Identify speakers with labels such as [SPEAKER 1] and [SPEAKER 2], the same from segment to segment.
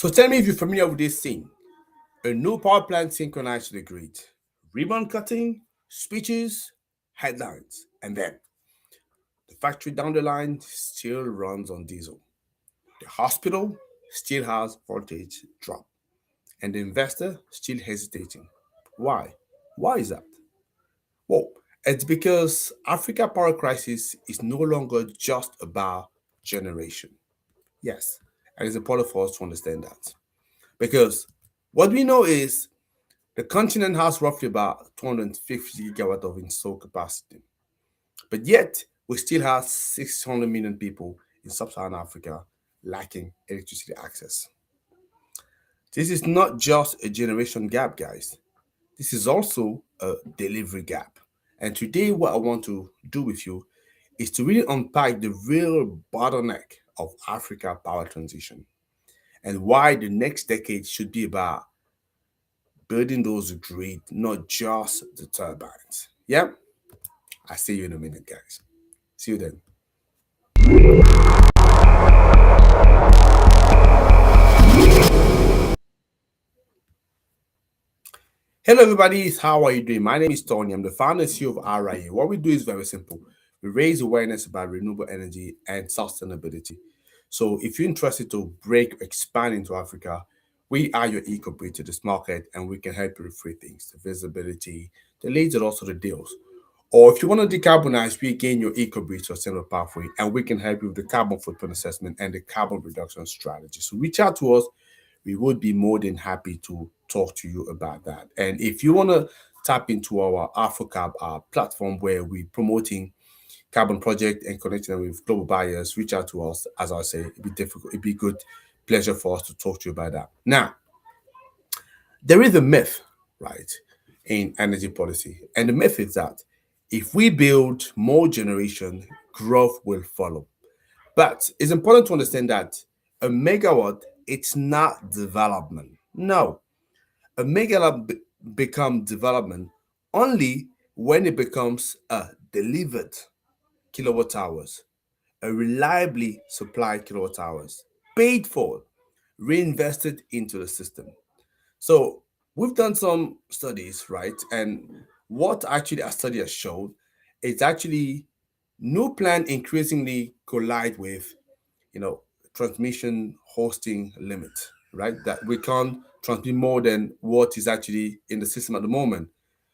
[SPEAKER 1] So tell me if you're familiar with this scene. A new power plant synchronized to the grid. Ribbon cutting, speeches, headlines. And then the factory down the line still runs on diesel. The hospital still has voltage drop. And the investor still hesitating. Why? Why is that? Well, it's because Africa power crisis is no longer just about generation. Yes, and it's important for us to understand that. Because what we know is the continent has roughly about 250 gigawatt of installed capacity. But yet, we still have 600 million people in sub-Saharan Africa lacking electricity access. This is not just a generation gap, guys. This is also a delivery gap. And today, what I want to do with you is to really unpack the real bottleneck of Africa power transition and why the next decade should be about building those grid, not just the turbines. Yep. I'll see you in a minute, guys. See you then. Hello, everybody. How are you doing? My name is Tony. I'm the founder and CEO of RIA. What we do is very simple. We raise awareness about renewable energy and sustainability. So if you're interested to break, expand into Africa, we are your eco-bridge to this market, and we can help you with three things: the visibility, the leads, and also the deals. Or if you want to decarbonize, we gain your eco-bridge sustainable pathway, and we can help you with the carbon footprint assessment and the carbon reduction strategy. So reach out to us. We would be more than happy to talk to you about that. And if you want to tap into our AfroCab platform where we're promoting carbon project and connecting them with global buyers, reach out to us. As I say, it'd be difficult, it'd be good pleasure for us to talk to you about that. Now, there is a myth, right, in energy policy. And the myth is that if we build more generation, growth will follow. But it's important to understand that a megawatt, it's not development. No, a megawatt become development only when it becomes a delivered kilowatt hours, a reliably supplied kilowatt hours, paid for, reinvested into the system. So we've done some studies, right? And what actually a study has showed is actually new plan increasingly collide with, you know, transmission hosting limit, right? That we can't transmit more than what is actually in the system at the moment.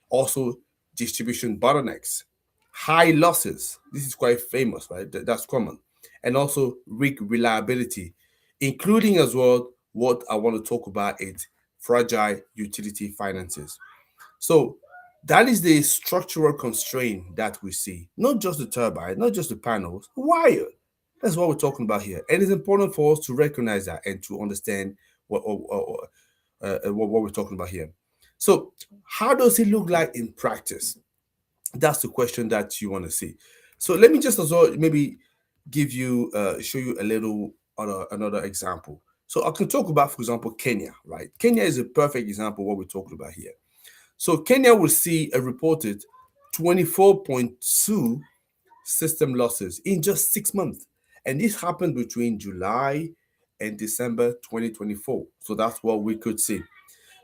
[SPEAKER 1] Also, distribution bottlenecks, high losses. This is quite famous, right? That's common. And also weak reliability, including as well what I want to talk about is fragile utility finances. So that is the structural constraint that we see, not just the turbine, not just the panels, wire. That's what we're talking about here. And it's important for us to recognize that and to understand what we're talking about here. So, how does it look like in practice? That's the question that you want to see. So, let me just as well maybe give you, show you a little another example. So, I can talk about, for example, Kenya, right? Kenya is a perfect example of what we're talking about here. So Kenya will see a reported 24.2 system losses in just 6 months. And this happened between July and December 2024. So that's what we could see.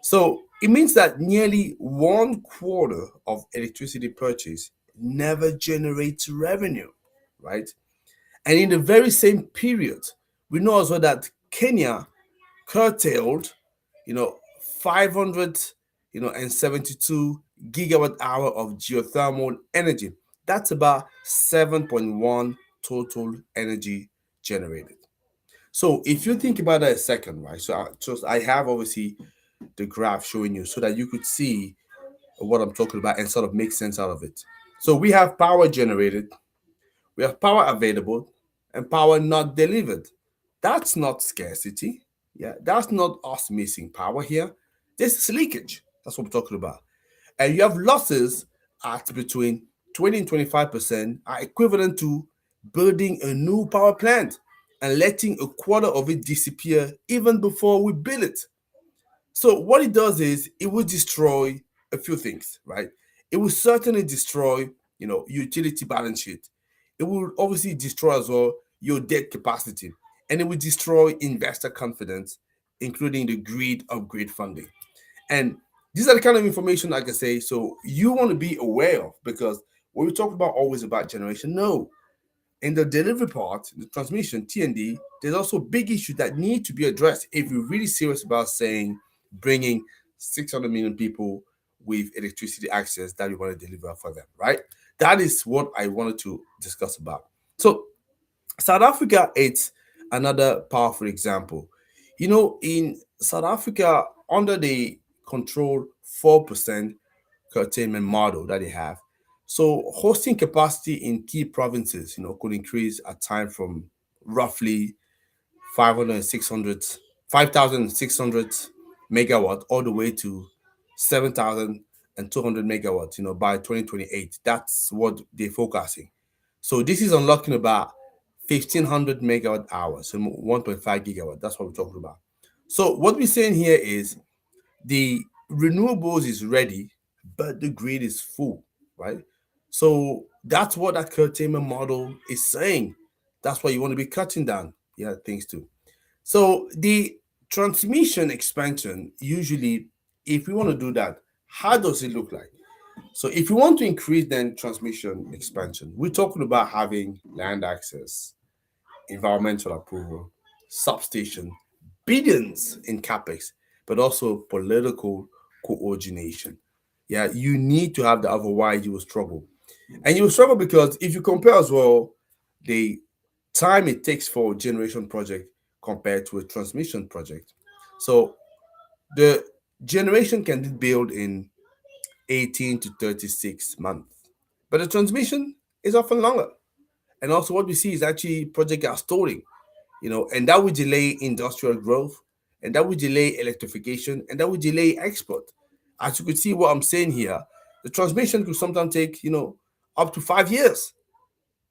[SPEAKER 1] So it means that nearly one quarter of electricity purchase never generates revenue, right? And in the very same period, we know as well that Kenya curtailed, 500, and 72 gigawatt hour of geothermal energy. That's about 7.1 total energy generated. So if you think about that a second, right? So I have obviously the graph showing you so that you could see what I'm talking about and sort of make sense out of it. So we have power generated, we have power available, and power not delivered. That's not scarcity. Yeah, that's not us missing power here. This is leakage. That's what we're talking about. And you have losses at between 20 and 25% are equivalent to building a new power plant and letting a quarter of it disappear even before we build it. So what it does is it will destroy a few things, right? It will certainly destroy, utility balance sheet. It will obviously destroy as well your debt capacity, and it will destroy investor confidence including the grid upgrade funding. And these are the kind of information, like I say, so you want to be aware of, because when we talk about always about generation, no, in the delivery part, the transmission, T&D, there's also big issues that need to be addressed if we're really serious about saying bringing 600 million people with electricity access that we want to deliver for them, right? That is what I wanted to discuss about. So South Africa, it's another powerful example. In South Africa, under the control 4% curtailment model that they have, so hosting capacity in key provinces, could increase at time from roughly 500 5,600 megawatt all the way to 7,200 megawatts, by 2028. That's what they're forecasting. So this is unlocking about 1,500 megawatt hours, so 1.5 gigawatt. That's what we're talking about. So what we're saying here is the renewables is ready, but the grid is full, right? So that's what that curtailment model is saying. That's why you want to be cutting down, things too. So the transmission expansion, usually, if we want to do that, how does it look like? So if you want to increase then transmission expansion, we're talking about having land access, environmental approval, substation, billions in capex, but also political coordination. Yeah, you need to have that, otherwise you will struggle. And you will struggle because if you compare as well the time it takes for a generation project compared to a transmission project. So the generation can be built in 18 to 36 months, but the transmission is often longer. And also what we see is actually project gas stalling, and that will delay industrial growth, and that will delay electrification, and that will delay export. As you could see what I'm saying here, the transmission could sometimes take, up to 5 years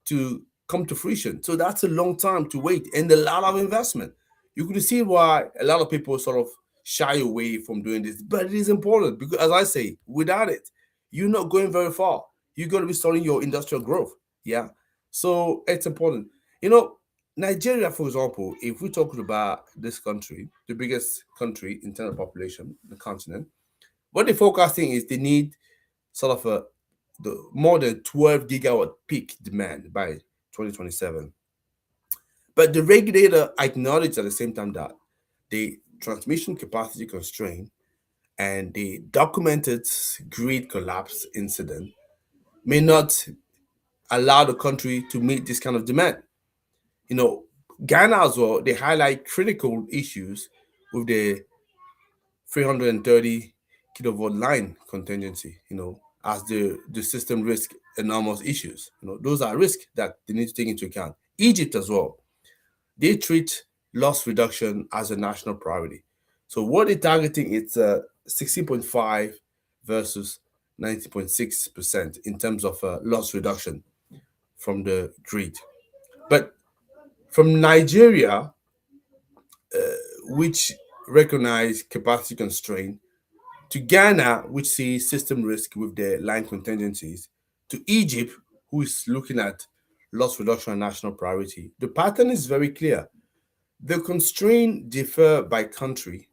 [SPEAKER 1] to come to fruition. So that's a long time to wait and a lot of investment. You could see why a lot of people sort of shy away from doing this, but it is important because, as I say, without it, you're not going very far. You're going to be stalling your industrial growth. Yeah. So it's important. Nigeria, for example, if we're talking about this country, the biggest country in terms of population, the continent, what they're forecasting is they need sort of the more than 12 gigawatt peak demand by 2027. But the regulator acknowledged at the same time that the transmission capacity constraint and the documented grid collapse incident may not allow the country to meet this kind of demand. You know, Ghana as well, they highlight critical issues with the 330 kilovolt line contingency, as the system risk enormous issues. Those are risks that they need to take into account. Egypt as well, they treat loss reduction as a national priority. So what they're targeting is 16.5 versus 90.6% in terms of loss reduction from the grid. But from Nigeria, which recognize capacity constraint, to Ghana, which sees system risk with their line contingencies, to Egypt, who is looking at loss reduction and national priority, the pattern is very clear. The constraint differ by country,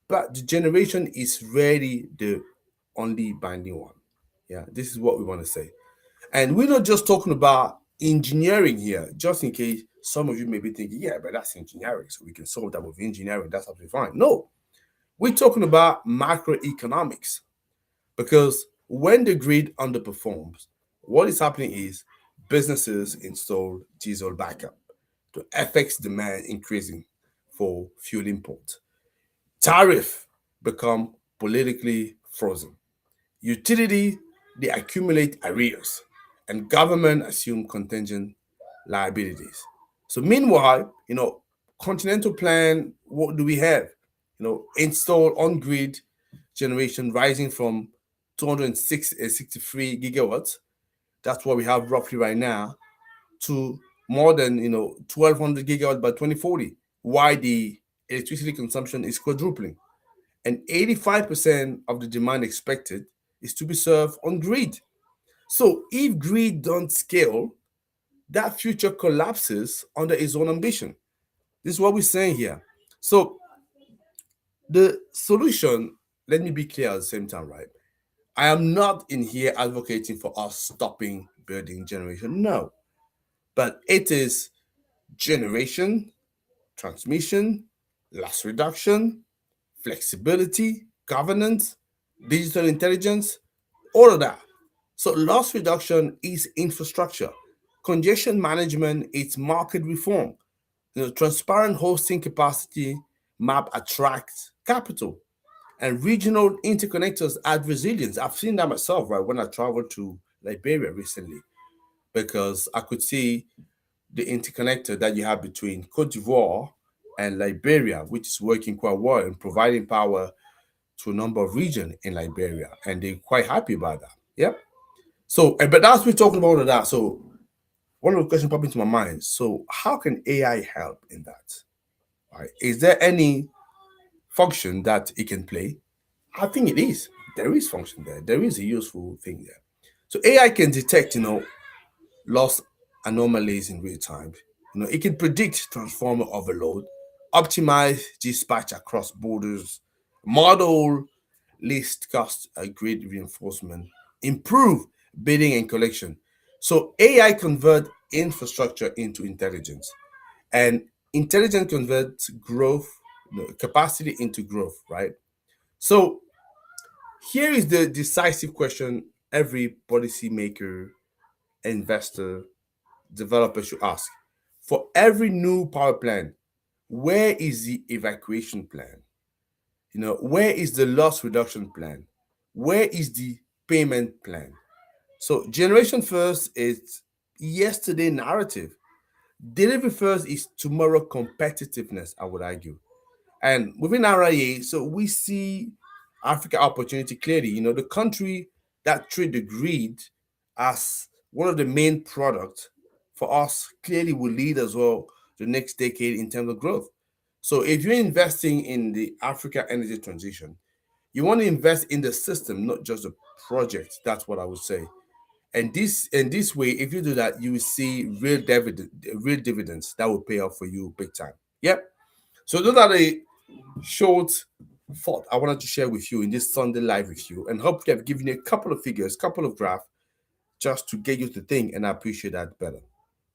[SPEAKER 1] but the generation is really the only binding one. Yeah, this is what we want to say. And we're not just talking about engineering here, just in case some of you may be thinking, yeah, but that's engineering, so we can solve that with engineering, that's absolutely fine. No, we're talking about macroeconomics, because when the grid underperforms, what is happening is businesses install diesel backup to FX demand increasing for fuel import. Tariff become politically frozen. Utility, they accumulate arrears, and government assume contingent liabilities. So meanwhile, continental plan, what do we have? Install on-grid generation rising from 263 gigawatts. That's what we have roughly right now, to more than 1,200 gigawatts by 2040. Why the electricity consumption is quadrupling, and 85% of the demand expected is to be served on grid. So if grid don't scale, that future collapses under its own ambition. This is what we're saying here. So The solution, let me be clear at the same time, right? I am not in here advocating for us stopping building generation. No. But it is generation, transmission, loss reduction, flexibility, governance, digital intelligence, all of that. So loss reduction is infrastructure. Congestion management is market reform. Transparent hosting capacity map attracts capital. And regional interconnectors add resilience. I've seen that myself, right, when I traveled to Liberia recently, because I could see the interconnector that you have between Cote d'Ivoire and Liberia, which is working quite well and providing power to a number of regions in Liberia, and they're quite happy about that. Yep. So, but as we're talking about all of that, so one of the questions popping into my mind. So, how can AI help in that? Right? Is there any function that it can play? I think it is. There is function there. There is a useful thing there. So AI can detect, loss anomalies in real time. It can predict transformer overload, optimize dispatch across borders, model least cost grid reinforcement, improve bidding and collection. So AI convert infrastructure into intelligence, and intelligence converts growth, capacity into growth, right? So here is the decisive question every policymaker, investor, developer should ask. For every new power plant, where is the evacuation plan? Where is the loss reduction plan? Where is the payment plan? So generation first is yesterday narrative. Delivery first is tomorrow competitiveness, I would argue. And within RIA, so we see Africa opportunity clearly. The country that treat the grid as one of the main products for us clearly will lead as well the next decade in terms of growth. So if you're investing in the Africa energy transition, you want to invest in the system, not just the project. That's what I would say. And this way, if you do that, you will see real dividends that will pay off for you big time. Yep. So those are the short thought I wanted to share with you in this Sunday live with you, and hopefully I've given you a couple of figures, couple of graphs, just to get you to think, and I appreciate that better.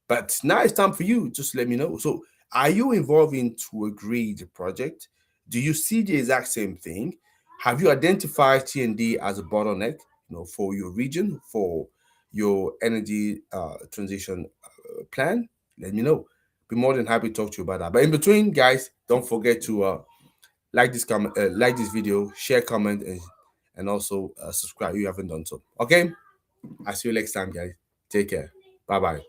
[SPEAKER 1] But now it's time for you. Just let me know. So, are you involved into a grid project? Do you see the exact same thing? Have you identified TND as a bottleneck, for your region, for your energy transition plan? Let me know. Be more than happy to talk to you about that. But in between, guys, don't forget to like this video, share, comment, and also subscribe if you haven't done so. Okay, I'll see you next time, guys. Take care. Bye bye.